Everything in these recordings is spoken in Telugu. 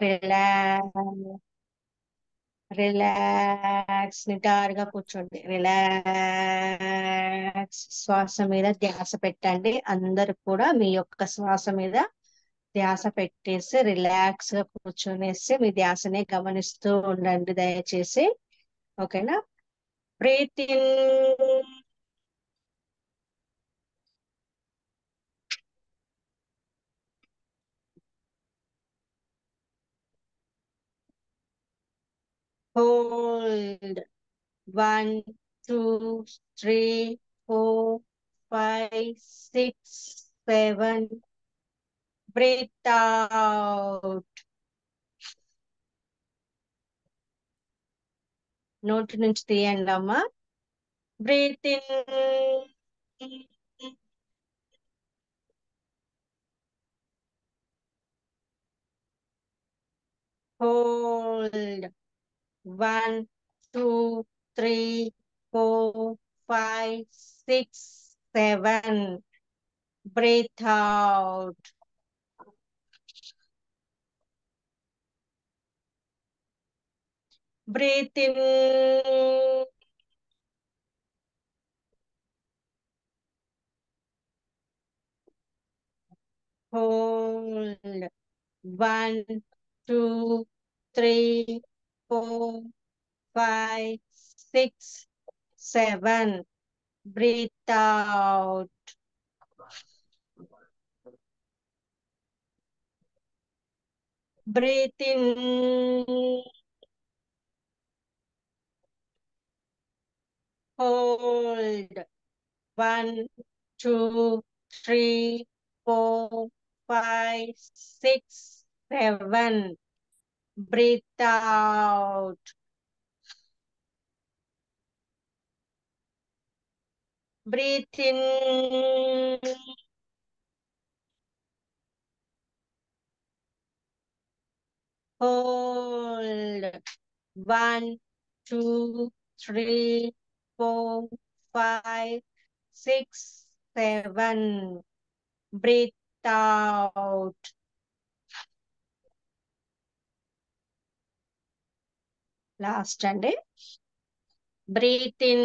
రిలాక్స్, రిలాక్స్, నిటారుగా కూర్చోండి. రిలాక్స్, శ్వాస మీద ధ్యాస పెట్టండి. అందరు కూడా మీ యొక్క శ్వాస మీద ధ్యాస పెట్టేసి రిలాక్స్ గా కూర్చొనేసి మీ ధ్యాసనే గమనిస్తూ ఉండండి దయచేసి. ఓకేనా? Breathe in, hold 1, 2, 3, 4, 5, 6, 7. Breathe out. నోటి నుంచి తీయండి అమ్మా. Breathe in, hold 1, 2, 3, 4, 5, 6, 7. Breathe out. Breathe in, hold 1, 2, 3, 4, 5, 6, 7. Breathe out. Breathe in. Hold. 1, 2, 3, 4, 5, 6, 7. Breathe out. Breathe in. Hold. 1, 2, 3, 4, 5, 6, 7. Breathe out. Last అండి. Breathe in.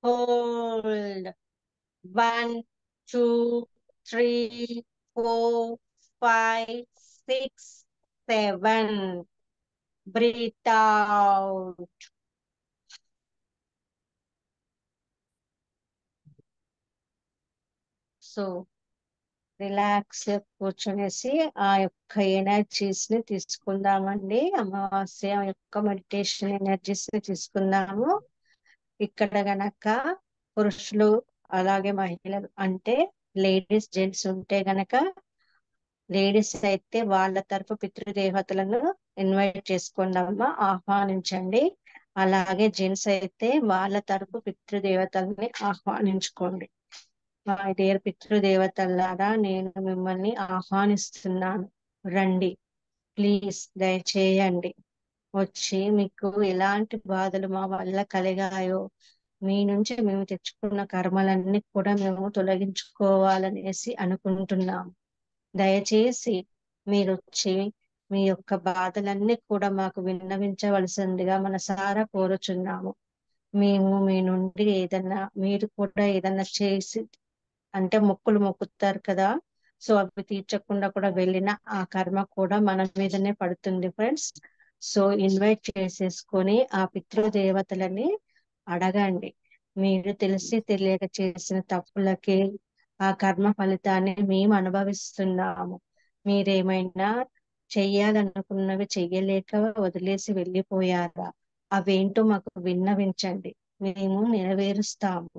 Hold. 1, 2, 3, 4, 5, 6, 7. Breathe out. So relax కూర్చొనేసి ఆ యొక్క ఎనర్జీస్ ని తీసుకుందామండి. అమావాస్య యొక్క మెడిటేషన్ ఎనర్జీస్ ని తీసుకుందాము. ఇక్కడ గనక పురుషులు అలాగే మహిళలు అంటే లేడీస్ జెంట్స్ ఉంటే గనక లేడీస్ అయితే వాళ్ళ తరఫు పితృదేవతలను ఇన్వైట్ చేసుకోండి అమ్మా, ఆహ్వానించండి. అలాగే జెంట్స్ అయితే వాళ్ళ తరఫు పితృదేవతల్ని ఆహ్వానించుకోండి. మా డియర్ పితృదేవతల్లారా, నేను మిమ్మల్ని ఆహ్వానిస్తున్నాను. రండి, ప్లీజ్ దయచేయండి. వచ్చి మీకు ఎలాంటి బాధలు మా వల్ల కలిగాయో, మీ నుంచి మేము తెచ్చుకున్న కర్మలన్నీ కూడా మేము తొలగించుకోవాలనేసి అనుకుంటున్నాం. దయచేసి మీరు వచ్చి మీ యొక్క బాధలన్నీ కూడా మాకు విన్నవించవలసిందిగా మనసారా కోరుచున్నాము. మేము మీ నుండి ఏదన్నా, మీరు కూడా ఏదన్నా చేసి అంటే మొక్కులు మొక్కుతారు కదా, సో అవి తీర్చకుండా కూడా వెళ్ళిన ఆ కర్మ కూడా మన మీదనే పడుతుంది ఫ్రెండ్స్. సో ఇన్వైట్ చేసేసుకొని ఆ పితృదేవతలని అడగండి. మీరు తెలిసి తెలియక చేసిన తప్పులకి ఆ కర్మ ఫలితాన్ని మేము అనుభవిస్తున్నాము. మీరేమైనా చెయ్యాలనుకున్నవి చెయ్యలేక వదిలేసి వెళ్ళిపోయారా? అవేంటో మాకు విన్నవించండి, మేము నెరవేరుస్తాము.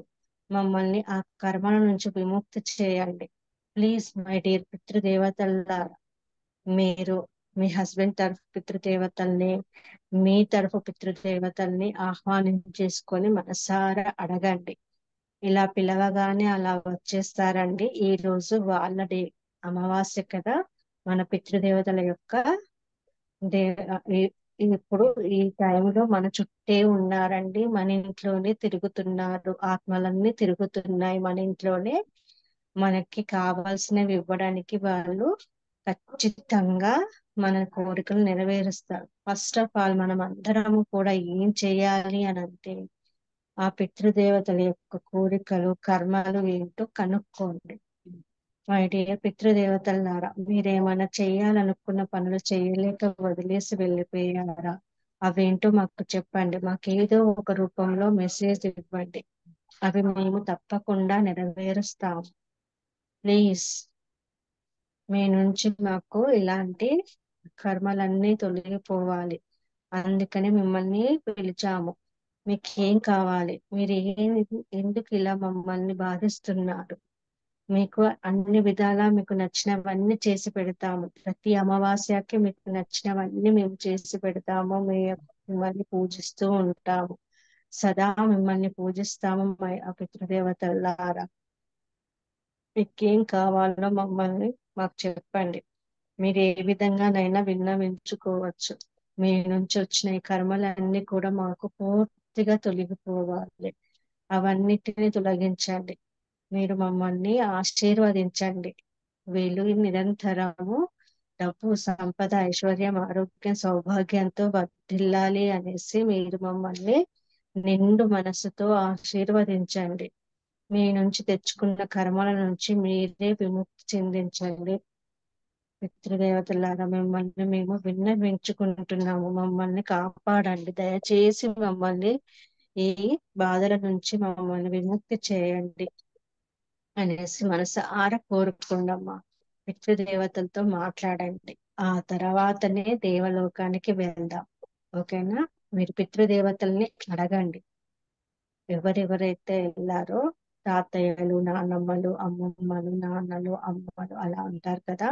మమ్మల్ని ఆ కర్మల నుంచి విముక్తి చేయండి. ప్లీజ్ మై డియర్ పితృదేవతల్లారా, మీరు మీ హస్బెండ్ తరఫు పితృదేవతల్ని, మీ తరఫు పితృదేవతల్ని ఆహ్వానించేసుకొని మనసారా అడగండి. ఇలా పిలవగానే అలా వచ్చేస్తారండి. ఈ రోజు వాళ్ళ డే, అమావాస్య కదా, మన పితృదేవతల యొక్క దే ఇప్పుడు ఈ టైంలో మన చుట్టే ఉన్నారండి, మన ఇంట్లోనే తిరుగుతున్నారు, ఆత్మలన్నీ తిరుగుతున్నాయి మన ఇంట్లోనే. మనకి కావాల్సినవి ఇవ్వడానికి వాళ్ళు ఖచ్చితంగా మన కోరికలు నెరవేరుస్తారు. ఫస్ట్ ఆఫ్ ఆల్ మనం అందరము కూడా ఏం చేయాలి అని అంటే, ఆ పితృదేవతల యొక్క కోరికలు కర్మలు ఏంటో కనుక్కోండి. మై డియర్ పితృదేవతలారా, మీరేమైనా చేయాలనుకున్న పనులు చేయలేక వదిలేసి వెళ్ళిపోయారా? అవేంటో మాకు చెప్పండి. మాకు ఏదో ఒక రూపంలో మెసేజ్ ఇవ్వండి. అవి మేము తప్పకుండా నెరవేరుస్తాము. ప్లీజ్, మీ నుంచి మాకు ఇలాంటి కర్మలన్నీ తొలగిపోవాలి. అందుకని మిమ్మల్ని పిలిచాము. మీకు ఏం కావాలి? మీరు ఎందుకు ఇలా మమ్మల్ని బాధిస్తున్నారు? మీకు అన్ని విధాలా మీకు నచ్చినవన్నీ చేసి పెడతాము. ప్రతి అమావాస్యకి మీకు నచ్చినవన్నీ మేము చేసి పెడతాము. మిమ్మల్ని పూజిస్తూ ఉంటాము. సదా మిమ్మల్ని పూజిస్తాము. ఆ పితృదేవతలారా, మీకేం కావాలో మమ్మల్ని మాకు చెప్పండి. మీరు ఏ విధంగానైనా విన్నవించుకోవచ్చు. మీ నుంచి వచ్చిన ఈ కర్మలన్నీ కూడా మాకు పూర్తిగా తొలగిపోవాలి. అవన్నిటిని తొలగించండి. మీరు మమ్మల్ని ఆశీర్వదించండి. వీళ్ళు నిరంతరము డబ్బు, సంపద, ఐశ్వర్యం, ఆరోగ్యం, సౌభాగ్యంతో వర్ధిల్లాలి అనేసి మీరు మమ్మల్ని నిండు మనసుతో ఆశీర్వదించండి. మీ నుంచి తెచ్చుకున్న కర్మల నుంచి మీరే విముక్తి చెందించండి. పితృదేవతలారా, మిమ్మల్ని మేము విన్నవించుకుంటున్నాము. మమ్మల్ని కాపాడండి. దయచేసి మమ్మల్ని ఈ బాధల నుంచి మమ్మల్ని విముక్తి చేయండి అనేసి మనసారా కోరుకుందమ్మా. పితృదేవతలతో మాట్లాడండి. ఆ తర్వాతనే దేవలోకానికి వెళ్దాం. ఓకేనా? మీరు పితృదేవతల్ని అడగండి. ఎవరెవరైతే వెళ్ళారో, తాతయ్యలు, నాన్నమ్మలు, అమ్మమ్మలు, నాన్నలు, అమ్మలు అలా ఉంటారు కదా,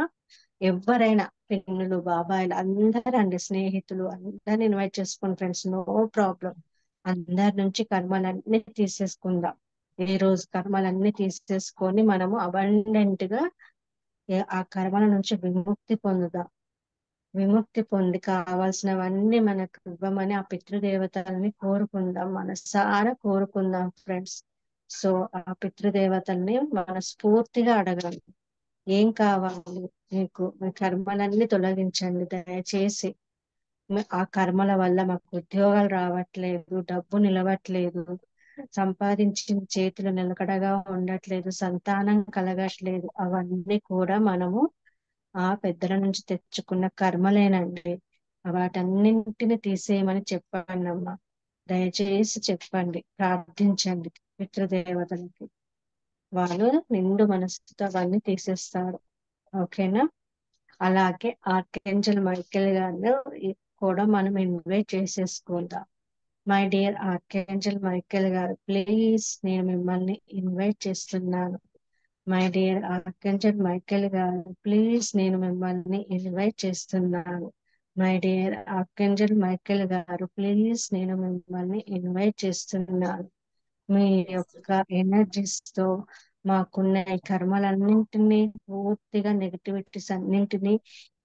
ఎవరైనా పిన్నులు, బాబాయిలు అందరండి, స్నేహితులు అందరిని ఇన్వైట్ చేసుకోండి ఫ్రెండ్స్. No problem. అందరి నుంచి కర్మలన్నీ తీసేసుకుందాం. ఈ రోజు కర్మలన్నీ తీసేసుకొని మనము అబండెంట్ గా ఆ కర్మల నుంచి విముక్తి పొందుదాం. విముక్తి పొంది కావాల్సినవన్నీ మనకు ఇవ్వమని ఆ పితృదేవతల్ని కోరుకుందాం. మనసారా కోరుకుందాం ఫ్రెండ్స్. సో ఆ పితృదేవతల్ని మనస్ఫూర్తిగా అడగండి. ఏం కావాలి మీకు? మీ కర్మలన్నీ తొలగించండి దయచేసి. ఆ కర్మల వల్ల మాకు ఉద్యోగాలు రావట్లేదు, డబ్బు నిలవట్లేదు, సంపాదించిన చేతులు నిలకడగా ఉండట్లేదు, సంతానం కలగట్లేదు. అవన్నీ కూడా మనము ఆ పెద్దల నుంచి తెచ్చుకున్న కర్మలేనండి. వాటన్నింటిని తీసేయమని చెప్పండి అమ్మా. దయచేసి చెప్పండి, ప్రార్థించండి పితృదేవతలకి. వాళ్ళు నిండు మనసుతో అవన్నీ తీసేస్తారు. ఓకేనా? అలాగే ఆర్కేంజల్ మైకేల్ గారిని కూడా మనం ఇన్వైట్ చేసేసుకుందాం. మై డియర్ ఆర్కేంజల్ మైకేల్ గారు, ప్లీజ్ నేను మిమ్మల్ని ఇన్వైట్ చేస్తున్నాను. మై డియర్ ఆర్కేంజల్ మైకేల్ గారు, ప్లీజ్ నేను మిమ్మల్ని ఇన్వైట్ చేస్తున్నాను. మై డియర్ ఆర్కేంజల్ మైకేల్ గారు, ప్లీజ్ నేను మిమ్మల్ని ఇన్వైట్ చేస్తున్నాను. మీ యొక్క ఎనర్జీస్ తో మాకున్న ఈ కర్మలన్నింటినీ, పూర్తిగా నెగటివిటీస్ అన్నింటినీ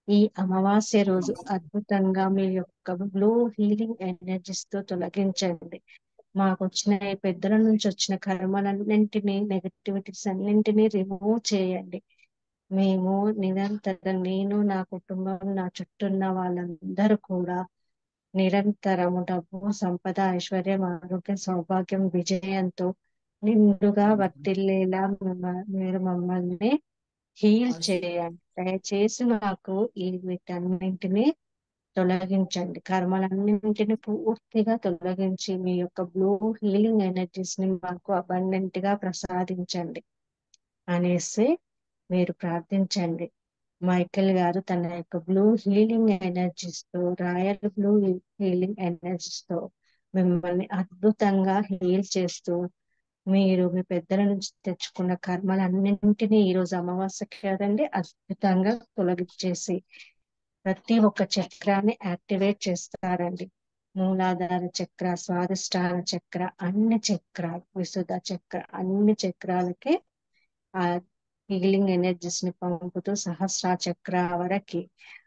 ఈ అమావాస్య రోజు అద్భుతంగా మీ యొక్క బ్లూ హీలింగ్ ఎనర్జీస్ తో తొలగించండి. మాకు వచ్చిన ఈ పెద్దల నుంచి వచ్చిన కర్మలన్నింటినీ, నెగటివిటీస్ అన్నింటినీ రిమూవ్ చేయండి. మేము నిరంతరం, నేను, నా కుటుంబం, నా చుట్టూ ఉన్న వాళ్ళందరూ కూడా నిరంతరము డబ్బు, సంపద, ఐశ్వర్యం, ఆరోగ్యం, సౌభాగ్యం, విజయంతో నిండుగా వర్తిల్లేలా మీరు మమ్మల్ని హీల్ చేయండి. దయచేసి మాకు ఈ వీటన్నింటినీ తొలగించండి. కర్మలన్నింటినీ పూర్తిగా తొలగించి మీ యొక్క బ్లూ హీలింగ్ ఎనర్జీస్ ని మాకు అబండెంట్ గా ప్రసాదించండి అనేసి మీరు ప్రార్థించండి. మైకేల్ గారు తన యొక్క బ్లూ హీలింగ్ ఎనర్జీస్ తో, రాయల్ బ్లూ హీలింగ్ ఎనర్జీస్ తో మిమ్మల్ని అద్భుతంగా హీల్ చేస్తూ, మీరు మీ పెద్దల నుంచి తెచ్చుకున్న కర్మలన్నింటినీ ఈ రోజు అమావాస్య కదండి, అద్భుతంగా తొలగించేసి ప్రతి ఒక్క చక్రాన్ని యాక్టివేట్ చేస్తారండి. మూలాధార చక్ర, స్వాదిష్టాన చక్ర, అన్ని చక్రాలు, విశుద్ధ చక్ర, అన్ని చక్రాలకి ఆ హీలింగ్ ఎనర్జీస్ ని పంపుతూ సహస్ర చక్ర వరకి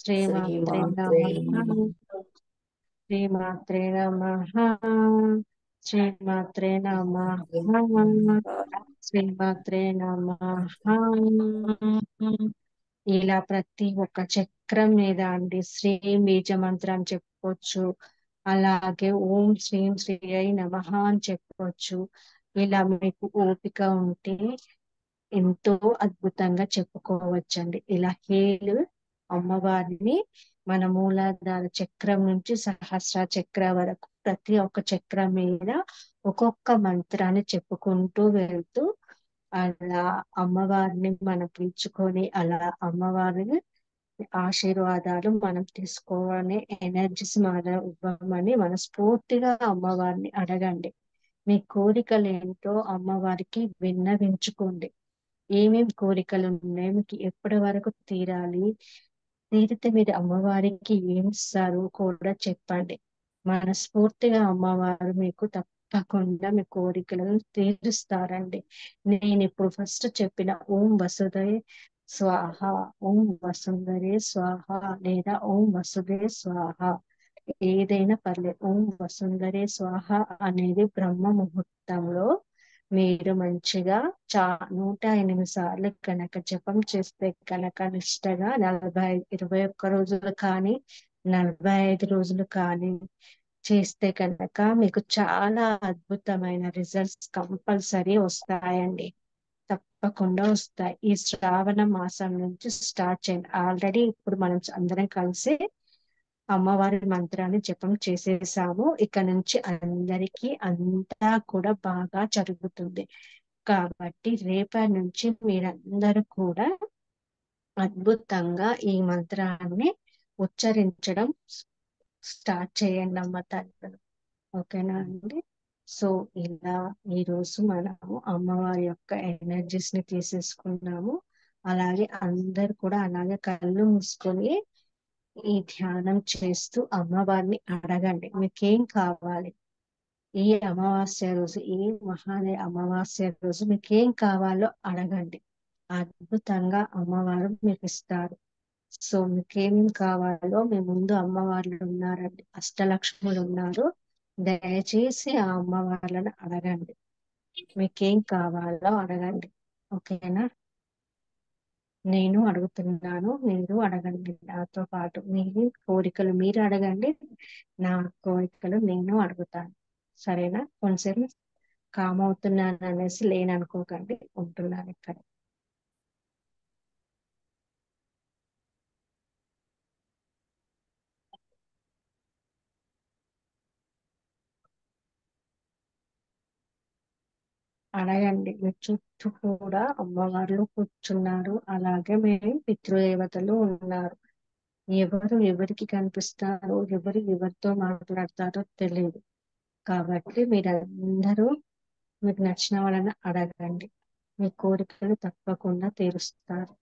శ్రీమాత్రే శ్రీమాత్రే నమః. నమః. శ్రీమాత్రే నమః. శ్రీమాత్రే నమః. శ్రీమాత్రే నమః. శ్రీమాత్రే నమః. ఇలా ప్రతి ఒక్క చక్రం మీద అండి శ్రీం బీజ మంత్రం చెప్పుకోవచ్చు. అలాగే ఓం శ్రీం శ్రీ అయి నమః అని చెప్పుకోవచ్చు. ఇలా మీకు ఓపిక ఉంటే ఎంతో అద్భుతంగా చెప్పుకోవచ్చండి. ఇలా హేలు అమ్మవారిని మన మూలాధార చక్రం నుంచి సహస్ర చక్ర వరకు ప్రతి ఒక్క చక్రం మీద ఒక్కొక్క మంత్రాన్ని చెప్పుకుంటూ వెళ్తూ అలా అమ్మవారిని మనం పిలుచుకొని అలా అమ్మవారిని ఆశీర్వాదాలు మనం తీసుకోవాలని ఎనర్జీస్ మన ఇవ్వమని మనస్ఫూర్తిగా అమ్మవారిని అడగండి. మీ కోరికలు ఏంటో అమ్మవారికి విన్నవించుకోండి. ఏమేం కోరికలు ఉన్నాయి, మీకు ఎప్పటి వరకు తీరాలి, తీరితే మీరు అమ్మవారికి ఏమి ఇస్తారు కూడా చెప్పండి. మనస్ఫూర్తిగా అమ్మవారు మీకు తప్పకుండా మీ కోరికలను తీరుస్తారండి. నేను ఇప్పుడు ఫస్ట్ చెప్పిన ఓం వసుదే స్వాహ, ఓం వసుంధరే స్వాహ లేదా ఓం వసుదే స్వాహ ఏదైనా పర్లేదు. ఓం వసుంధరే స్వాహ అనేది బ్రహ్మ ముహూర్తంలో మీరు మంచిగా 108 సార్లు కనుక జపం చేస్తే కనుక నిష్టగా 21 రోజులు కానీ 45 రోజులు కానీ చేస్తే కనుక మీకు చాలా అద్భుతమైన రిజల్ట్స్ కంపల్సరీ వస్తాయండి. తప్పకుండా వస్తాయి. ఈ శ్రావణ మాసం నుంచి స్టార్ట్ చేయండి. ఆల్రెడీ ఇప్పుడు మనం అందరం కలిసి అమ్మవారి మంత్రాన్ని జపం చేసేసాము. ఇక నుంచి అందరికీ అంతా కూడా బాగా జరుగుతుంది. కాబట్టి రేపటి నుంచి మీరందరూ కూడా అద్భుతంగా ఈ మంత్రాన్ని ఉచ్చరించడం స్టార్ట్ చేయండి అమ్మ తల్లులు. ఓకేనా అండి? సో ఇలా ఈ రోజు మనము అమ్మవారి యొక్క ఎనర్జీస్ ని తీసేసుకున్నాము. అలాగే అందరు కూడా అలాగే కళ్ళు మూసుకొని ఈ ధ్యానం చేస్తూ అమ్మవారిని అడగండి మీకేం కావాలి. ఈ అమావాస్య రోజు ఈ మహాలయ అమావాస్య రోజు మీకేం కావాలో అడగండి. అద్భుతంగా అమ్మవారు మీకు ఇస్తారు. సో మీకేమేం కావాలో మీ ముందు అమ్మవార్లు ఉన్నారండి, అష్టలక్ష్ములు ఉన్నారు. దయచేసి ఆ అమ్మవార్లను అడగండి. మీకేం కావాలో అడగండి. ఓకేనా? నేను అడుగుతున్నాను, మీరు అడగండి నాతో పాటు. మీ కోరికలు మీరు అడగండి, నా కోరికలు నేను అడుగుతాను. సరేనా? కొంచెం కామ్ అవుతున్నాను అనేసి లేననుకోకండి, ఉంటున్నాను ఇక్కడ. అడగండి. మీ చుట్టూ కూడా అమ్మవార్లు కూర్చున్నారు, అలాగే మీ పితృదేవతలు ఉన్నారు. ఎవరు ఎవరికి కనిపిస్తారో, ఎవరు ఎవరితో మాట్లాడతారో తెలియదు. కాబట్టి మీరందరూ మీకు నచ్చిన వాళ్ళని అడగండి. మీ కోరికలు తప్పకుండా తీరుస్తారు.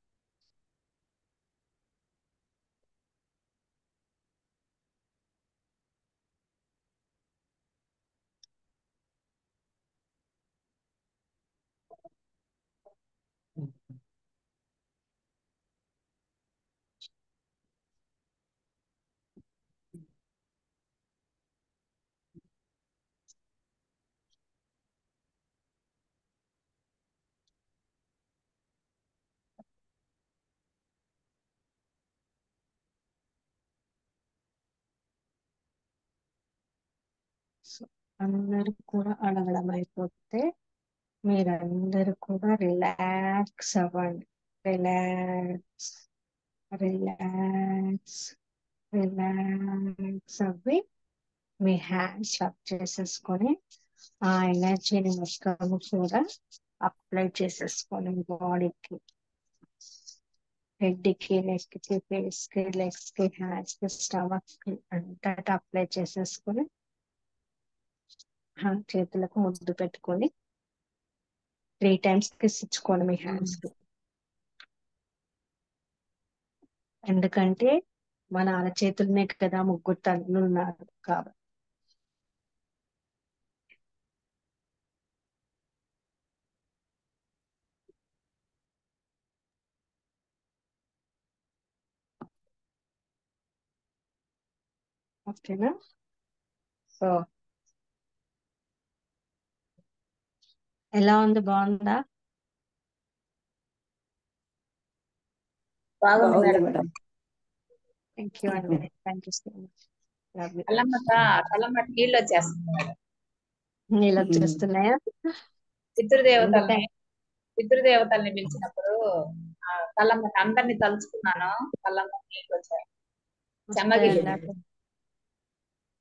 సో అందరూ కూడా అడగడం అయిపోతే మీరందరూ కూడా రిలాక్స్ అవ్వండి. రిలాక్స్, రిలాక్స్, రిలాక్స్ అవ్వి మీ హ్యాండ్స్ రబ్ చేసేసుకొని ఆ ఎనర్జీని మొత్తం కూడా అప్లై చేసేసుకొని బాడీకి, హెడ్ కి, నెక్ కి, ఫేస్ కి, లెగ్స్ కి, హ్యాండ్స్ కి, స్టమక్ కి అంతటా అప్లై చేసేసుకొని చేతులకు ముద్దు పెట్టుకొని 3 టైమ్స్ కిస్ ఇచ్చుకోండి మీ హ్యాండ్స్ కి. ఎందుకంటే మన అరచేతులనే కదా ముగ్గురు తల్లులు ఉన్నారు కాబట్టి. ఓకేనా? సో ఎలా ఉంది, బాగుందా? బాగుంది బాగుంది మేడం. మేడం. థ్యాంక్ యూ అండి, thank you so much. Love you. కళ్ళమ్మట నీళ్ళు వచ్చేస్తుంది మేడం. నీళ్ళు వచ్చేస్తున్నాయా? పితృదేవతల్ని ఎందుకని? పితృదేవతల్ని పిలిచినప్పుడు కళ్ళమ్మట అందరిని తలుచుకున్నాను. కళ్ళమ్మట నీళ్ళు వచ్చాయి. చెమ్మగిల్లింది.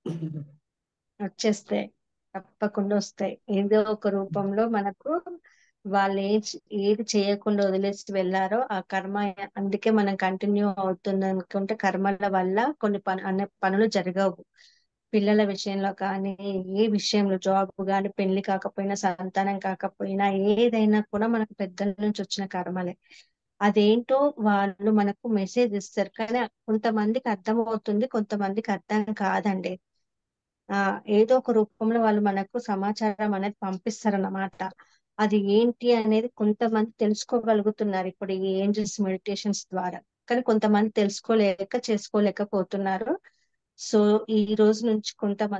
వస్తాయండి, వచ్చేస్తాయి, తప్పకుండా వస్తాయి. ఏదో ఒక రూపంలో మనకు వాళ్ళు ఏది చేయకుండా వదిలేసి వెళ్ళారో ఆ కర్మ. అందుకే మనం కంటిన్యూ అవుతుంది అనుకుంటే కర్మల వల్ల కొన్ని అనే పనులు జరగవు. పిల్లల విషయంలో కానీ, ఏ విషయంలో, జాబ్ కానీ, పెళ్లి కాకపోయినా, సంతానం కాకపోయినా, ఏదైనా కూడా మనకు పెద్దల నుంచి వచ్చిన కర్మలే. అదేంటో వాళ్ళు మనకు మెసేజ్ ఇస్తారు, కానీ కొంతమందికి అర్థం అవుతుంది, కొంతమందికి అర్థం కాదండి. ఆ ఏదో ఒక రూపంలో వాళ్ళు మనకు సమాచారం అనేది పంపిస్తారన్నమాట. అది ఏంటి అనేది కొంతమంది తెలుసుకోగలుగుతున్నారు ఇప్పుడు ఈ ఏంజల్స్ మెడిటేషన్స్ ద్వారా. కానీ కొంతమంది తెలుసుకోలేక చేసుకోలేకపోతున్నారు. సో ఈ రోజు నుంచి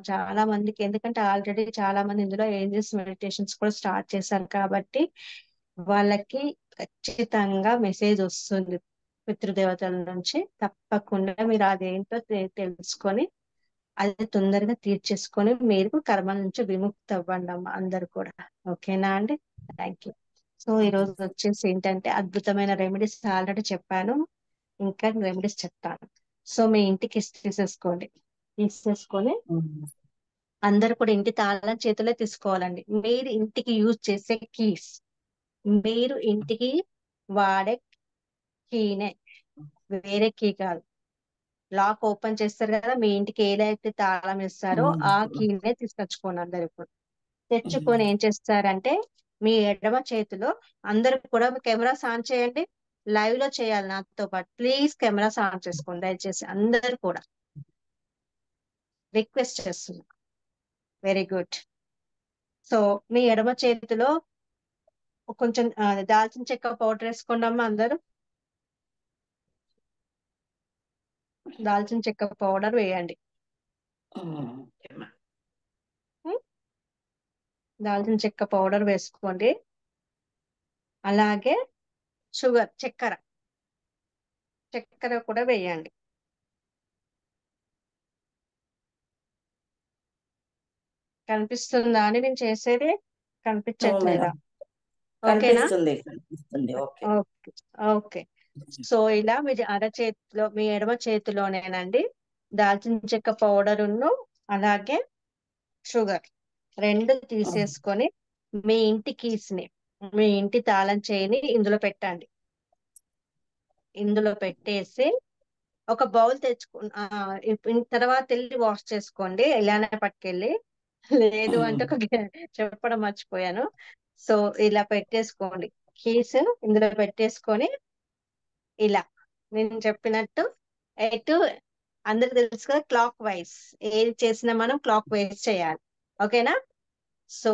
చాలా మందికి, ఎందుకంటే ఆల్రెడీ చాలా మంది ఇందులో ఏంజల్స్ మెడిటేషన్స్ కూడా స్టార్ట్ చేశారు కాబట్టి వాళ్ళకి ఖచ్చితంగా మెసేజ్ వస్తుంది పితృదేవతల నుంచి. తప్పకుండా మీరు అదేంటో తెలుసుకొని అది తొందరగా తీర్చేసుకొని మీరు కర్మ నుంచి విముక్తి అవ్వండి అమ్మ, అందరు కూడా. ఓకేనా అండి? Thank you. సో ఈ రోజు వచ్చేసి ఏంటంటే అద్భుతమైన రెమెడీస్ ఆల్రెడీ చెప్పాను, ఇంకా రెమెడీస్ చెప్తాను. సో మీ ఇంటికి తీసేసుకోండి. తీసేసుకొని అందరు కూడా ఇంటి తాళం చేతిలో తీసుకోవాలండి. మీరు ఇంటికి యూజ్ చేసే కీస్, మీరు ఇంటికి వాడే కీనే, వేరే కీ కాదు. లాక్ ఓపెన్ చేస్తారు కదా, మీ ఇంటికి ఏదైతే తాళం ఇస్తారో ఆ కీనే తీసుకొచ్చుకోండి అందరు ఇప్పుడు. తెచ్చుకొని ఏం చేస్తారంటే మీ ఎడమ చేతిలో, అందరు కూడా కెమెరాస్ ఆన్ చేయండి, లైవ్ లో చేయాలి నాతో పాటు. ప్లీజ్ కెమెరాస్ ఆన్ చేసుకోండి దయచేసి, అందరు కూడా రిక్వెస్ట్ చేస్తున్నా. Very good. సో మీ ఎడమ చేతిలో కొంచెం దాల్చిన చెక్క పౌడర్ వేసుకోండి అమ్మా అందరూ. దాల్చిన చెక్క పౌడర్ వేయండి. ఉం? దాల్చిన చెక్క పౌడర్ వేసుకోండి. అలాగే షుగర్, చక్కెర కూడా వేయండి. కనిపిస్తుందా అని నేను చేసేది? కనిపించట్లేదా? మేడం ఓకేనా? కనిపిస్తుంది, కనిపిస్తుంది. ఓకే. ఓకే. ఓకే. సో ఇలా మీ అరచేతిలో, మీ ఎడమ చేతిలోనేనండి దాల్చిన చెక్క పౌడరును అలాగే షుగర్ రెండు తీసేసుకొని మీ ఇంటి కీస్ని, మీ ఇంటి తాళం చేయిని ఇందులో పెట్టండి. ఇందులో పెట్టేసి ఒక బౌల్ తెచ్చుకు తర్వాత వెళ్ళి వాష్ చేసుకోండి ఇలానే పట్టుకెళ్ళి. లేదు అంటే చెప్పడం మర్చిపోయాను. సో ఇలా పెట్టేసుకోండి. కీస్ ఇందులో పెట్టేసుకొని ఇలా నేను చెప్పినట్టు ఎటు, అందరికి తెలుసు కదా, క్లాక్ వైజ్ ఏది చేసినా మనం క్లాక్ వైజ్ చేయాలి. ఓకేనా? సో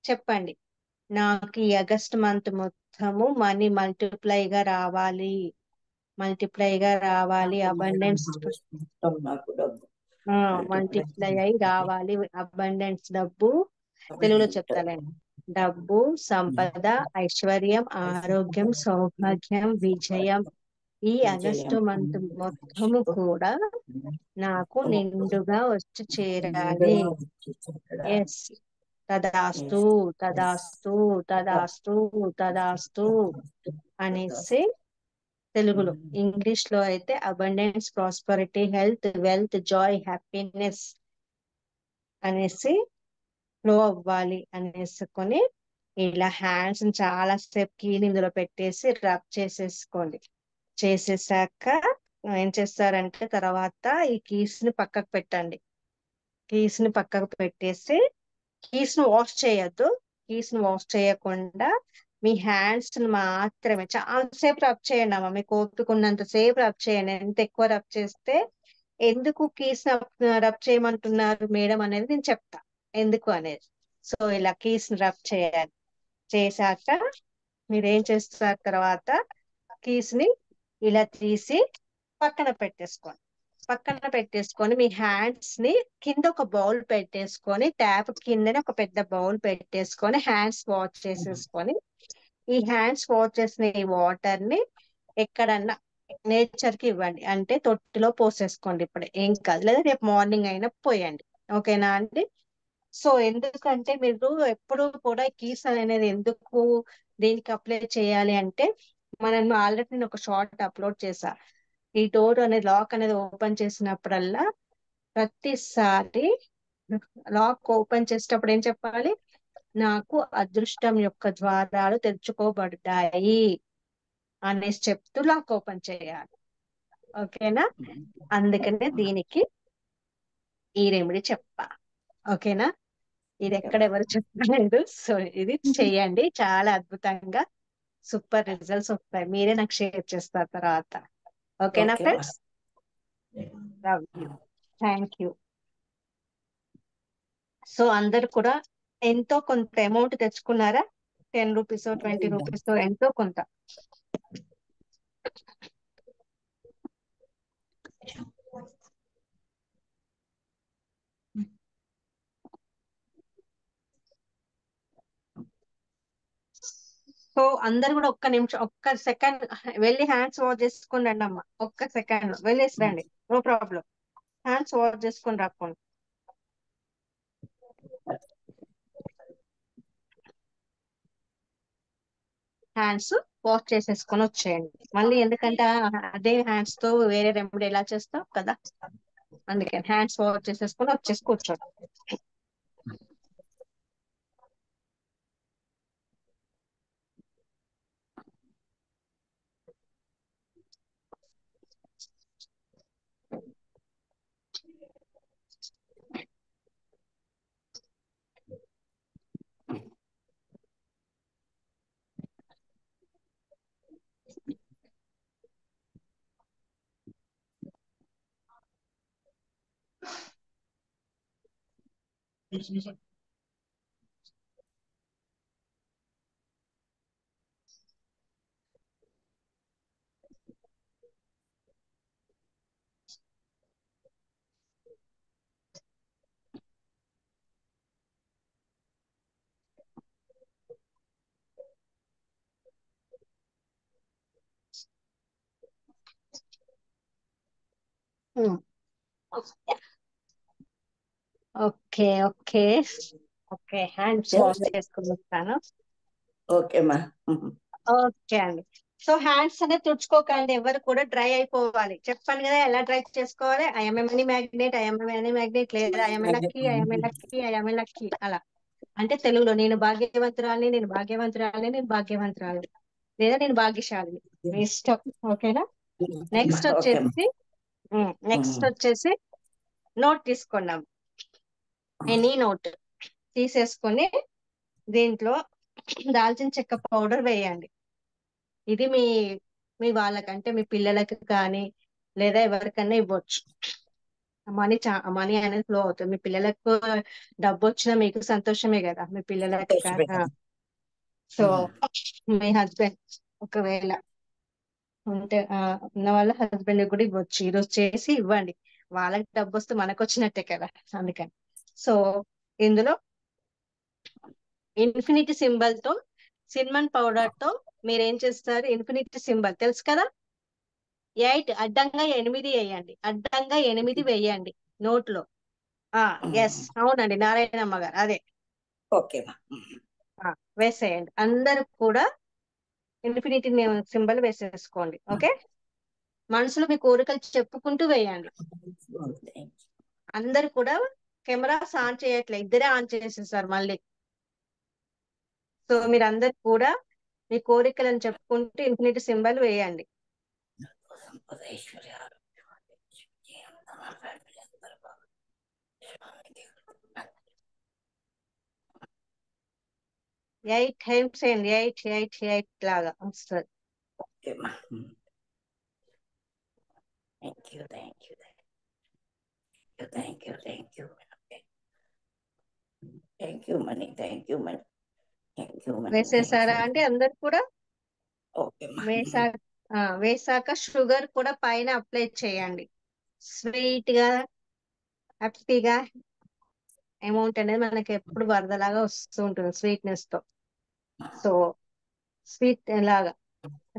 చెప్పండి, నాకు ఈ ఆగస్ట్ మంత్ మొత్తము మనీ మల్టిప్లైగా రావాలి, మల్టిప్లైగా రావాలి, అబండెన్స్ నాకు డబ్బు మల్టిప్లై అయి రావాలి, అబండెన్స్ డబ్బు. తెలుగులో చెప్తానండి. డబ్బు, సంపద, ఐశ్వర్యం, ఆరోగ్యం, సౌభాగ్యం, విజయం ఈ ఆగస్టు మంత్ మొత్తము కూడా నాకు నిండుగా వచ్చి చేరాలి. ఎస్, తదాస్తు, తదాస్తు, తదాస్తు, తదాస్తు అనేసి తెలుగులో. ఇంగ్లీష్ లో అయితే abundance, prosperity, health, wealth, Joy, happiness అనేసి ఫ్లో అవ్వాలి అనేసుకొని ఇలా హ్యాండ్స్ చాలా సేపు కీని ఇందులో పెట్టేసి రబ్ చేసేసుకోండి. చేసేసాక ఏం చేస్తారంటే తర్వాత ఈ కీస్ ని పక్కకు పెట్టండి. కీస్ ని పక్కకు పెట్టేసి కీస్ ను వాష్ చేయొద్దు. కీస్ ను వాష్ చేయకుండా మీ హ్యాండ్స్ ని మాత్రమే చాలా సేపు రబ్ చేయండి అమ్మ, మీకు ఓపిక ఉన్నంత సేపు రబ్ చేయండి. ఎంత ఎక్కువ రబ్ చేస్తే, ఎందుకు కీస్ రబ్ చేయమంటున్నారు మేడం అనేది నేను చెప్తా ఎందుకు అనేది. సో ఇలా కీస్ ని రబ్ చేయాలి. చేశాక మీరేం చేస్తారు తర్వాత కీస్ ని ఇలా తీసి పక్కన పెట్టేసుకోండి. పక్కన పెట్టేసుకొని మీ హ్యాండ్స్ ని కింద ఒక బౌల్ పెట్టేసుకొని ట్యాప్ కిందనే ఒక పెద్ద బౌల్ పెట్టేసుకొని హ్యాండ్స్ వాష్ చేసేసుకొని ఈ హ్యాండ్స్ వాష్ చేసిన ఈ వాటర్ ని ఎక్కడన్నా నేచర్ కి ఇవ్వండి. అంటే తొట్టిలో పోసేసుకోండి ఇప్పుడు, ఏం కాదు, లేదా రేపు మార్నింగ్ అయినా పోయండి. ఓకేనా అండి? సో ఎందుకంటే మీరు ఎప్పుడు కూడా కీస్ అనేది ఎందుకు దీనికి అప్లై చేయాలి అంటే, మనం ఆల్రెడీ నేను ఒక షార్ట్ అప్లోడ్ చేశా. ఈ డోర్ అనేది లాక్ అనేది ఓపెన్ చేసినప్పుడల్లా ప్రతిసారి లాక్ ఓపెన్ చేసేటప్పుడు ఏం చెప్పాలి? నాకు అదృష్టం యొక్క ద్వారాలు తెరుచుకోబడ్డాయి అనేసి చెప్తూ లాక్ ఓపెన్ చేయాలి. ఓకేనా? అందుకనే దీనికి ఈ రెమెడీ చెప్పా. ఓకేనా? ఇది ఎక్కడ ఎవరు చెప్పలేదు. సో ఇది చెయ్యండి, చాలా అద్భుతంగా సూపర్ రిజల్ట్స్ వస్తాయి. మీరే నాకు షేర్ చేస్తారు తర్వాత. ఓకేనా okay friends? Love you, thank you. So అందరు కూడా ఎంతో కొంత అమౌంట్ తెచ్చుకున్నారా? 10 రూపీస్ 20 రూపీస్ ఎంతో కొంత. సో అందరు కూడా ఒక్క నిమిషం, ఒక్క సెకండ్ వెళ్ళి హ్యాండ్స్ వాష్ చేసుకుని రండి అమ్మా. ఒక్క సెకండ్ వెళ్ళేసి రండి, నో ప్రాబ్లం. హ్యాండ్స్ వాష్ చేసుకుని రాకండి. హ్యాండ్స్ వాష్ చేసేసుకొని వచ్చేయండి మళ్ళీ. ఎందుకంటే అదే హ్యాండ్స్ తో వేరే రెమెడీ ఎలా చేస్తాం కదా, అందుకని హ్యాండ్స్ వాష్ చేసేసుకొని వచ్చేసి కూర్చోండి. Okay okay okay, hands wash చేసుకుని వస్తాను. ఓకే మా. ఓకే అండి. సో హ్యాండ్స్ అనేది తుడుచుకోకండి, ఎవరు కూడా డ్రై అయిపోవాలి. చెప్పాను కదా ఎలా డ్రై చేసుకోవాలి. I'm money magnet, I'm money magnet, లేదా I'm lucky, I'm lucky, I'm lucky, అలా. అంటే తెలుగులో నేను భాగ్యవంతురాలని, నేను భాగ్యవంతురాలని, నేను భాగ్యవంతురాలని, లేదా నేను భాగ్యశాలిని, మీ ఇష్టం. ఓకేనా? నెక్స్ట్ ఓకే మా. వచ్చేసి నెక్స్ట్ వచ్చేసి నోట్ తీసుకున్నాం. ఎనీ నోట్ తీసేసుకొని దీంట్లో దాల్చిన చెక్క పౌడర్ వేయండి. ఇది మీ మీ వాళ్ళకంటే మీ పిల్లలకి కానీ లేదా ఎవరికైనా ఇవ్వచ్చు. మనీ అనేది ఫ్లో అవుతుంది. మీ పిల్లలకు డబ్బు వచ్చినా మీకు సంతోషమే కదా, మీ పిల్లలకి సో మీ హస్బెండ్ ఒకవేళ ఉంటే ఉన్న వాళ్ళ హస్బెండ్ కూడా ఇవ్వచ్చు. ఈరోజు చేసి ఇవ్వండి, వాళ్ళకి డబ్బు వస్తే మనకు వచ్చినట్టే కదా, అందుకని. సో ఇందులో ఇన్ఫినిటీ సింబల్ తో, సిన్నమన్ పౌడర్ తో మీరు ఏం చేస్తారు? ఇన్ఫినిటీ సింబల్ తెలుసు కదా, 8 అడ్డంగా 8 వేయండి, అడ్డంగా 8 వేయండి నోట్లో. ఎస్, అవునండి, నారాయణమ్మ గారు అదే. ఓకే మా. వేసేయండి. అందరు కూడా ఇన్ఫినిటీ సింబల్ వేసేసుకోండి. ఓకే? మనసులో మీ కోరికలు చెప్పుకుంటూ వేయండి. అందరు కూడా కెమెరాస్ ఆన్ చేయట్లే, ఇద్దరే ఆన్ చేసేసారు మళ్ళీ. సో మీరు అందరు కూడా మీ కోరికలను చెప్పుకుంటూ ఇన్ఫినిటీ సింబల్ వేయండి. 8 టైమ్స్ అండి, 8 8 8 లాగా వస్తుంది. ఓకే మా. Thank you thank you thank you thank you thank you money, thank you money, thank you money. వేసేసారా అండి అందరు కూడా? ఓకే మా. వేసాక షుగర్ కూడా పైన అప్లై చేయండి. స్వీట్ గా హ్యాపీగా అమౌంట్ అనేది మనకి ఎప్పుడు వరదలాగా వస్తూ ఉంటుంది స్వీట్నెస్ తో. సో స్వీట్ లాగా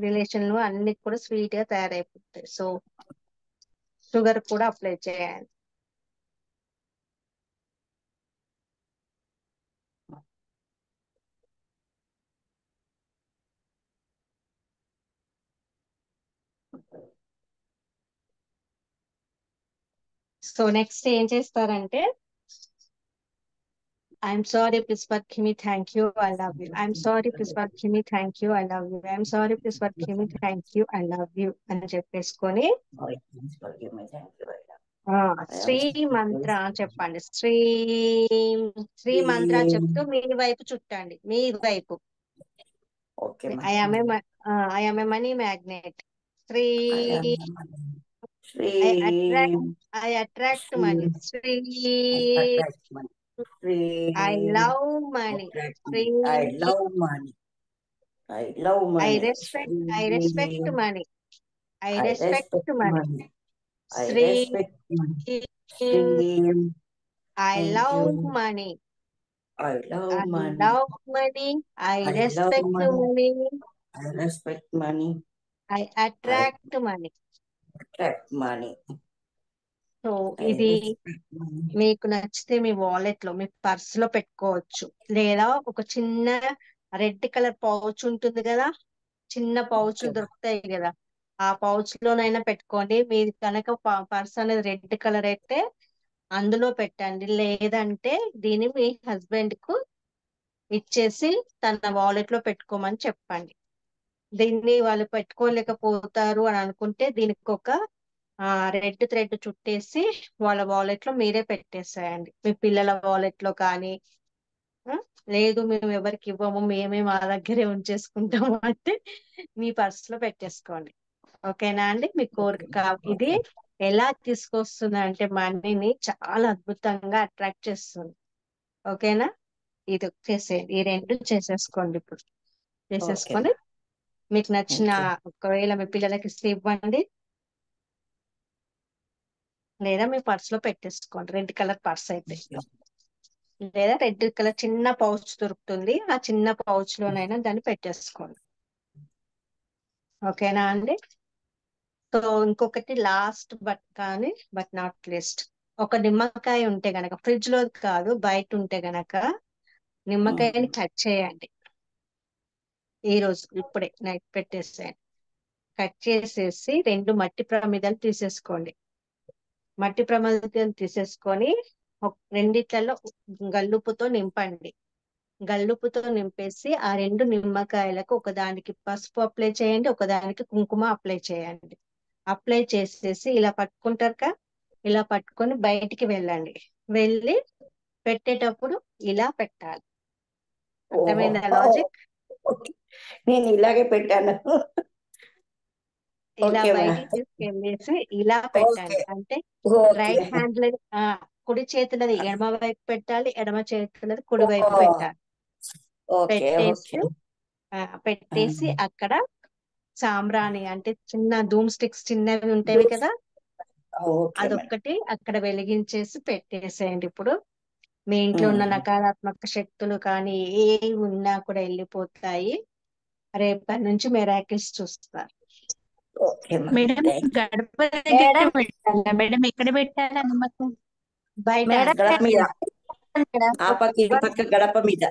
రిలేషన్ లో అన్ని కూడా స్వీట్ గా తయారైపోతాయి. సో షుగర్ కూడా అప్లై చేయాలి. సో నెక్స్ట్ ఏం చేస్తారంటే, I'm sorry please forgive me, thank you, I love you. I'm sorry please forgive me, thank you, I love you. I'm sorry please forgive me, thank you, I love you అని చెప్పేసుకొని Sorry, please forgive me. Thank you. I Shri am sorry. మంత్ర చెప్పండి. శ్రీ శ్రీ మంత్ర చెప్తూ మీ వైపు చుట్టండి, మీ వైపు. Okay, ma. I am a money magnet. Shri I am Shri. I attract Shri. Money. Shri I attract money. I Shri. Love money. Attract Shri money. I love money. I love I money. Respect Shri. Money. I I respect respect money. money. I Shri respect money. Shri. I Thank love you. Money. I love I money. love money. I I love respect money. money. I respect money. I I attract money. attract money. So I ఇది respect money. మీకు నచ్చితే మీ వాలెట్ లో, మీ పర్స్ లో పెట్టుకోవచ్చు, లేదా ఒక చిన్న రెడ్ కలర్ పౌచ్ ఉంటుంది కదా, చిన్న పౌచ్లు Okay. దొరుకుతాయి కదా, ఆ పౌచ్ లోనైనా పెట్టుకోండి. మీది కనుక పర్స్ అనేది రెడ్ కలర్ అయితే అందులో పెట్టండి. లేదంటే దీన్ని మీ హస్బెండ్ కు ఇచ్చేసి తన వాలెట్ లో పెట్టుకోమని చెప్పండి. దీన్ని వాళ్ళు పెట్టుకోలేకపోతారు అని అనుకుంటే దీనికి ఒక రెడ్ థ్రెడ్ చుట్టేసి వాళ్ళ వాలెట్ లో మీరే పెట్టేసేయండి. మీ పిల్లల వాలెట్ లో కానీ, ఆ, లేదు మేము ఎవరికి ఇవ్వము, మేమే మా దగ్గరే ఉంచేసుకుంటాము అంటే మీ పర్స్ లో పెట్టేసుకోండి. ఓకేనా అండి? మీ కోరిక ఇది ఎలా తీసుకొస్తుంది అంటే మనీని చాలా అద్భుతంగా అట్రాక్ట్ చేస్తుంది. ఓకేనా? ఇది చేసేయండి, ఈ రెండు చేసేసుకోండి. ఇప్పుడు Okay. చేసేసుకొని మీకు నచ్చిన, Thank you. ఒకవేళ మీ పిల్లలకి ఇస్తే ఇవ్వండి, లేదా మీ పర్స్ లో పెట్టేసుకోండి. రెడ్ కలర్ పర్స్ అయితే, లేదా రెడ్ కలర్ చిన్న పౌచ్ దొరుకుతుంది, ఆ చిన్న పౌచ్ లోనైనా దాన్ని పెట్టేసుకోండి. ఓకేనా అండి? సో ఇంకొకటి లాస్ట్ బట్ నాట్ లీస్ట్, ఒక నిమ్మకాయ ఉంటే గనక, ఫ్రిడ్జ్ లో కాదు బయట ఉంటే గనక నిమ్మకాయని కట్ చేయండి. ఈ రోజు ఇప్పుడే నైట్ పెట్టేసేయండి. కట్ చేసేసి 2 మట్టి ప్రమిదలు తీసేసుకోండి. మట్టి ప్రమిదలు తీసేసుకొని రెండిట్లలో గల్లుపుతో నింపండి. గల్లుపుతో నింపేసి ఆ 2 నిమ్మకాయలకు ఒకదానికి పసుపు అప్లై చేయండి, ఒకదానికి కుంకుమ అప్లై చేయండి. అప్లై చేసేసి ఇలా పట్టుకుంటారుగా, ఇలా పట్టుకొని బయటికి వెళ్ళండి. వెళ్ళి పెట్టేటప్పుడు ఇలా పెట్టాలి. అర్థమైందా లాజిక్? Okay. నేను ఇలాగే పెట్టాను. ఇలా Okay, ma. బయటికి తీసుకెళ్ళేసి ఇలా పెట్టండి. అంటే రైట్ Okay. హ్యాండ్ లో కుడి చేతులది ఎడమ వైపు పెట్టాలి, ఎడమ చేతులది కుడి వైపు Oh, పెట్టాలి. okay, పెట్టేసి okay. అక్కడ సాంబ్రాణి అంటే చిన్న ధూమ్ స్టిక్స్ చిన్నవి ఉంటాయి కదా, Okay, madam. అదొక్కటి అక్కడ వెలిగించేసి పెట్టేసేయండి. ఇప్పుడు మీ ఇంట్లో ఉన్న నకారాత్మక శక్తులు కానీ ఏ ఉన్నా కూడా వెళ్ళిపోతాయి. రేపటి నుంచి మిరాకిల్స్ చూస్తారు. Okay, madam. Madam Thank you. గడప దగ్గర మేడం పెట్టాలా మేడం? ఎక్కడ పెట్టాలా నమ్మకం? బయట మేడం గడప మీద, మేడం ఆ పక్క ఈ పక్క గడప మీద,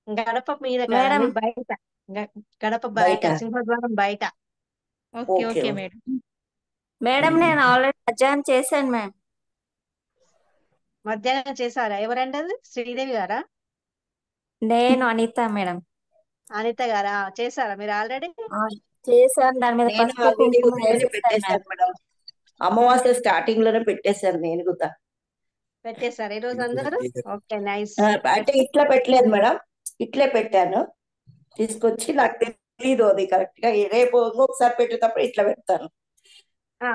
గడప మీద మేడం కాదండి, బయట. గడప బయట. సింహద్వారం బయట. Okay okay okay madam. Madam నేను ఆల్రెడీ మధ్యాహ్నం చేశాను మ్యామ్. మధ్యాహ్నం చేశారా? ఎవరండి అది? శ్రీదేవి గారా? నేను అనిత మేడం. అనిత గారా? చేశారా మీరు ఆల్రెడీ? చేశాను, దాని మీద నేను పసుపు ఆల్రెడీ కుంకుమ ఉదయాన్నే వేసేసాను పెట్టేశాను మ్యామ్. మేడం. అమావాస్య స్టార్టింగ్ లోనే పెట్టేశాను నేను కూడా. పెట్టేశారు ఈ రోజు అందరూ? Okay, nice. అంటే ఇట్లా పెట్టలేదు మేడం, ఇట్లే పెట్టాను. తీసుకొచ్చి నాకు తెలీదు అది కరెక్ట్ గా. రేపు ఇంకొకసారి పెట్టేటప్పుడు ఇట్లా పెడతాను.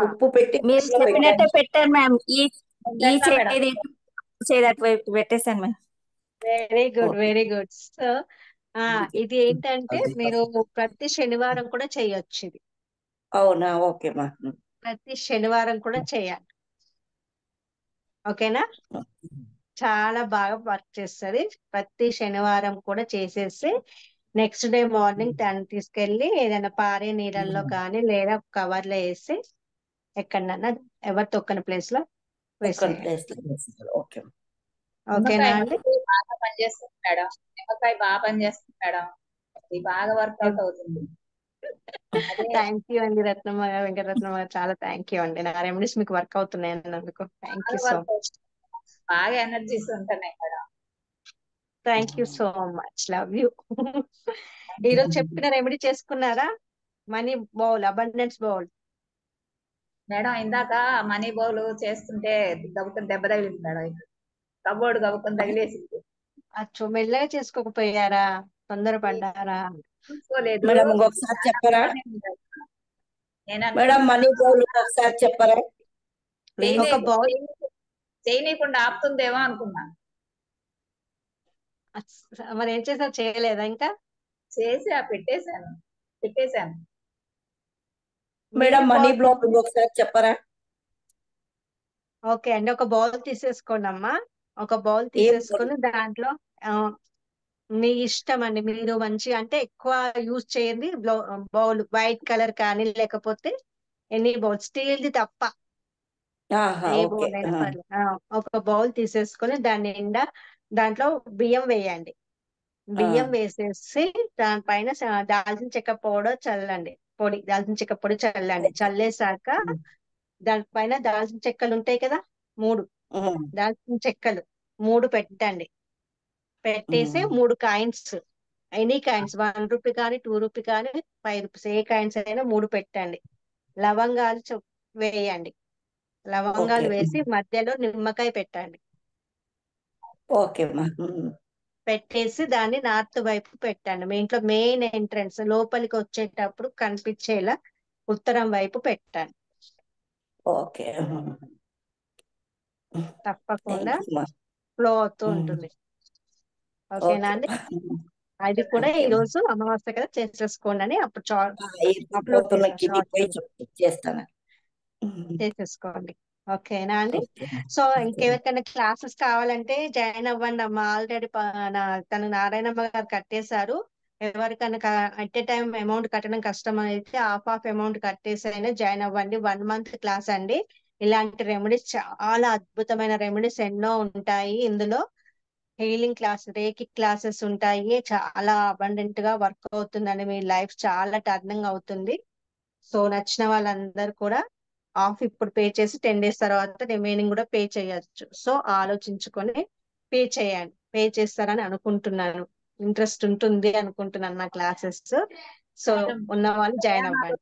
ఉప్పు పెట్టి మీరు అందులో చెప్పినట్టే పెట్టాను. పెట్టాను మ్యామ్. ఈ మేడం, చేది చేది అటువైపు పెట్టేశాను ma'am. Very good, okay. Very good. So ఇది ఏంటంటే మీరు ప్రతి శనివారం కూడా చేయొచ్చు ఇది. అవునా? ఓకే మా. ప్రతి శనివారం కూడా చేయాలి. ఓకేనా? చాలా బాగా వర్క్ చేస్తుంది. ప్రతి శనివారం కూడా చేసేసి నెక్స్ట్ డే మార్నింగ్ దాన్ని తీసుకెళ్ళి ఏదైనా పారే నీళ్ళల్లో కానీ లేదా కవర్లో వేసి ఎక్కడన్నా ఎవరు తొక్కని ప్లేస్ లో ఒక్కని వేసేయాలి. ప్లేస్ లో ఓకే. ఓకేనా నిమ్మకాయ అండి? మటుకు బాగా పనిచేస్తుంది మేడం. నిమ్మకాయ బాగా పనిచేస్తుంది మేడం. ఇది బాగా వర్కౌట్ అవుతుంది. అదే థ్యాంక్ యూ అండి రత్నమ్మ గారు, వెంకటరత్నమ్మ గారు, చాలా థ్యాంక్ యూ అండి. నా రెమెడీస్ మీకు వర్క్ అవుతున్నాయి అన్నందుకు థ్యాంక్ బాగా యూ సో వర్కౌట్, బాగా ఎనర్జీస్ ఉంటున్నాయి madam. Thank you so much. Love you. ఈరోజు చెప్పిన రెమెడీ చేసుకున్నారా? Money bowl, abundance bowl. Madam ఇందాక మనీ బౌల్ చేస్తుంటే గబుకుని దెబ్బ తగిలింది మేడం. కబోర్డ్ గబుకుని తగిలేసింది. అచ్చో, మెల్లగా చేసుకోకపోయారా? తొందరపడ్డారా? చూసుకోలేదు. మేడం ఇంకొకసారి చెప్పరా? నేను మేడం మనీ బౌల్ ఒకసారి చెప్పరా ప్లీజ్? ఒక బౌల్ చేయనీయకుండా ఆపుతుందేమో అనుకున్నా. మరి ఏం చేసా, చేయలేదా ఇంకా? చేసి పెట్టేశాను. మేడం మనీ బ్లాక్ ఇంకొకసారి చెప్పరా? ఓకే అండి, ఒక బౌల్ తీసేసుకోండి అమ్మా. ఒక బౌల్ తీసేసుకొని దాంట్లో మీ ఇష్టం అండి. మీరు మంచిగా అంటే ఎక్కువ యూజ్ చేయండి బౌల్, వైట్ కలర్ కానీ లేకపోతే ఎనీ బౌల్, స్టీల్ ది తప్ప ఏ ఓకే. బౌల్ అయినా పర్లేదు. ఒక బౌల్ తీసేసుకొని దాని నిండా దాంట్లో బియ్యం వేయండి. బియ్యం వేసేసి దానిపైన దాల్చిన చెక్క పౌడర్ చల్లండి. దాల్చిన చెక్క పొడి చల్లండి. చల్లేసాక దానిపైన దాల్చిన చెక్కలు ఉంటాయి కదా, 3 దాల్చిన చెక్కలు 3 పెట్టండి. పెట్టేసి 3 కాయిన్స్, ఎనీ కాయిన్స్, 1 రూపీ కానీ 2 రూపీ కానీ 5 రూపీస్, ఏ కాయిన్స్ అయినా 3 పెట్టండి. లవంగాలు వేయండి. లవంగాలు వేసి మధ్యలో నిమ్మకాయ పెట్టండి. ఓకే. పెట్టేసి దాన్ని నార్త్ వైపు పెట్టండి. మీ ఇంట్లో మెయిన్ ఎంట్రన్స్ లోపలికి వచ్చేటప్పుడు కనిపించేలా ఉత్తరం వైపు పెట్టండి. ఓకే. తప్పకుండా ఫ్లో అవుతూ ఉంటుంది. ఓకేనా అండి? అది కూడా ఈ రోజు అమావాస్య కదా, చేసేసుకోండి అని అప్పుడు అప్లోడ్ చేస్తాను. చేసేసుకోండి. ఓకేనా అండి? సో ఇంకెవరికైనా క్లాసెస్ కావాలంటే జాయిన్ అవ్వండి అమ్మా. ఆల్రెడీ తను నారాయణమ్మ గారు కట్టేశారు. ఎవరికైనా అట్ ఏ టైం అమౌంట్ కట్టడం కష్టం అయితే హాఫ్ అమౌంట్ కట్టేసి అయినా జాయిన్ అవ్వండి. 1 మంత్ క్లాస్ అండి. ఇలాంటి రెమెడీస్, చాలా అద్భుతమైన రెమెడీస్ ఎన్నో ఉంటాయి ఇందులో. హీలింగ్ క్లాస్, రేకి క్లాసెస్ ఉంటాయి. చాలా అబండెంట్ గా వర్క్ అవుతుందండి. మీ లైఫ్ చాలా టర్నింగ్ అవుతుంది. సో నచ్చిన వాళ్ళందరూ కూడా ఇప్పుడు పే చేసి 10 days తర్వాత రిమైనింగ్ కూడా పే చేయొచ్చు. సో ఆలోచించుకొని పే చేయండి. పే చేస్తారని అనుకుంటున్నాను. ఇంట్రెస్ట్ ఉంటుంది అనుకుంటున్నాను నా క్లాసెస్. సో ఉన్న వాళ్ళు జాయిన్ అవ్వండి.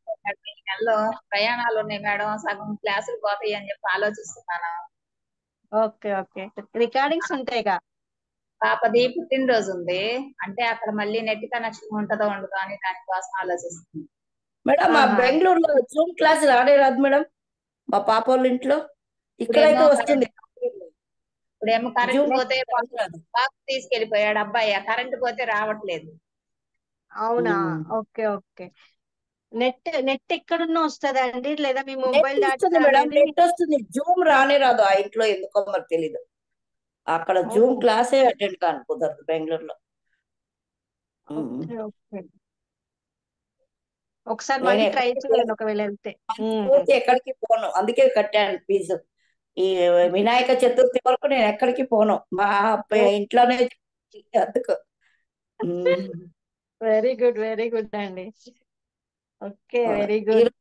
ఈ నెలలో ప్రయాణాలు ఉన్నాయి మేడం. సగం క్లాసులు పోతాయి అని చెప్పి ఆలోచిస్తున్నాను. ఓకే ఓకే, రికార్డింగ్స్ ఉంటాయిగా. పాపది పుట్టినరోజు ఉంది. అంటే అక్కడ మళ్ళీ నెట్ కనెక్షన్ ఉంటుందో ఉండదో అని దానికోసం ఆలోచిస్తుంది. మేడం మా బెంగళూరులో జూమ్ క్లాస్ రానే రాదు మేడం మా పాప వాళ్ళ ఇంట్లో. ఇక్కడైతే వస్తుంది. ఇప్పుడేమో కరెంట్ పోతే బాక్స్ తీసుకెళ్లిపోయాడు అబ్బాయి. కరెంట్ పోతే రావట్లేదు. అవునా? Okay okay. నెట్ ఎక్కడున్నా వస్తుందండి, లేదా మీ మొబైల్ మేడం నెట్ వస్తుంది. జూమ్ రానే రాదు ఆ ఇంట్లో, ఎందుకో మరి తెలీదు. అక్కడ జూమ్ క్లాసే అటెండ్ కాను కుదరదు బెంగళూరులో. ఒకసారి మళ్ళీ ట్రై చేయండి ఒకవేళ వెళ్తే. ఎక్కడికి పోను, అందుకే కట్టాను ఫీజు. ఈ వినాయక చతుర్థి వరకు నేను ఎక్కడికి పోను, మా ఇంట్లోనే. అందుకు వెరీ గుడ్ అండి. Okay, very good.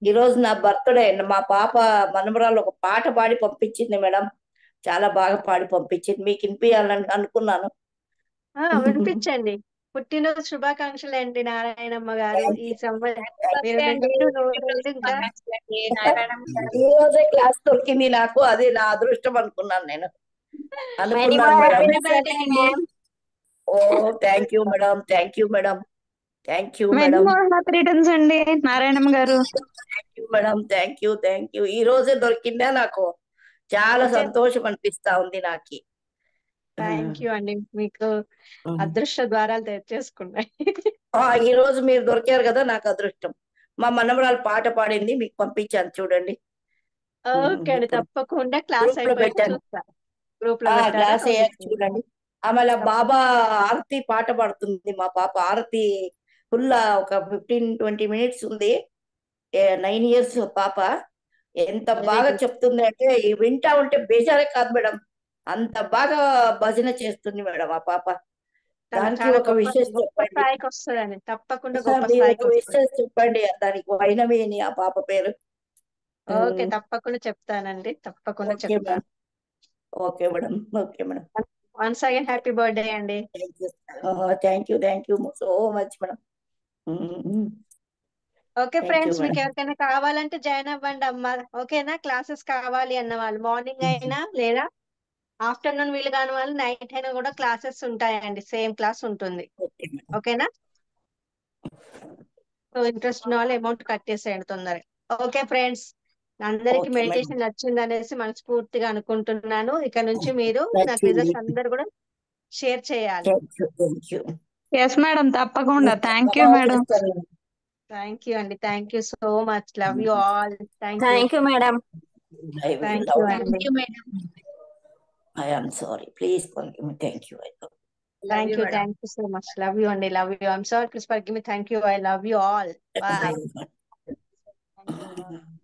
ఈ రోజు నా బర్త్డే. మా పాప మనమరాలు ఒక పాట పాడి పంపించింది మేడం. చాలా బాగా పాడి పంపించింది. మీకు వినిపించాలని అనుకున్నాను. వినిపించండి. పుట్టినరోజు శుభాకాంక్షలు అండి నారాయణమ్మ గారు. ఈ ఈ రోజే క్లాస్ దొరికింది నాకు, అది నా అదృష్టం అనుకున్నాను నేను. అనుకున్నాను madam. Oh thank you madam, thank you madam, thank you madam. Returns అండి నారాయణమ్మ గారు. Thank you madam, thank you, thank you. ఈ రోజే దొరికిందా నాకు, చాలా సంతోషం అనిపిస్తా ఉంది నాకు. థ్యాంక్ యూ అండి, మీకు అదృష్ట ద్వారాలు తెచ్చేసుకున్నాయి. ఈ రోజు మీరు దొరికారు కదా, నాకు అదృష్టం. మా మనవరాలు పాట పాడింది, మీకు పంపించాను చూడండి. ఓకే అండి, ఇప్పుడు తప్పకుండా క్లాస్ గ్రూప్ లో అయిపోయాక పెట్టాను. చూస్తా. గ్రూప్ లో పెట్టారా? క్లాస్ అయ్యాక ఓకే. చూడండి. ఆమె బాబా ఆరతి పాట పాడుతుంది. మా పాప ఆరతి ఫుల్ ఒక 15-20 మినిట్స్ ఉంది. 9 ఇయర్స్ పాప. ఎంత Very బాగా good. చెప్తుంది అంటే వింటా ఉంటే బేజారే కాదు మేడం, అంత బాగా భజన చేస్తుంది మేడం ఆ పాప. తను దానికి చాలా ఒక గొప్ప విషయం గొప్ప చెప్పండి. స్థాయికి వస్తుందండి, తప్పకుండా గొప్ప మీరు స్థాయికి ఒక వస్తుంది. విషయం చెప్పండి, దానికి వైనవి అని ఆ పాప పేరు. ఓకే, తప్పకుండా చెప్తానండి, తప్పకుండా ఓకే చెప్తాను. Madam. Okay madam. Okay madam. Once again happy birthday అండి. Thank you so much madam. Okay thank you friends, మీకు మేడం. ఎవరికైనా కావాలంటే జాయిన్ అవ్వండి అమ్మా. ఓకేనా? క్లాసెస్ కావాలి అన్న వాళ్ళు మార్నింగ్ అయినా లేదా ఆఫ్టర్నూన్ వీలు కాని వాళ్ళు నైట్ అయినా కూడా క్లాసెస్ ఉంటాయండి, సేమ్ క్లాస్ ఉంటుంది. Okay madam. ఓకేనా? సో ఇంట్రెస్ట్ ఉన్న వాళ్ళు అమౌంట్ కట్టేసేయండి తొందరగా. ఓకే ఫ్రెండ్స్, అందరికి ఓకే మేడం. మెడిటేషన్ నచ్చింది అనేసి మనస్ఫూర్తిగా అనుకుంటున్నాను. ఇక నుంచి మీరు నాకు నచ్చింది. రిజల్ట్స్ అందరు కూడా షేర్ చేయాలి. Thank you. ఎస్ మేడం, తప్పకుండా. Thank you madam. Thank you అండి, thank you so much. Love you all. Thank you. Thank you madam. Thank you అండి. I am sorry. Please forgive me. Thank you. Thank you. Thank you so much. Love you, Andy. Love you. I'm sorry, Chris, forgive me. Thank you. I love you all. Bye. Bye.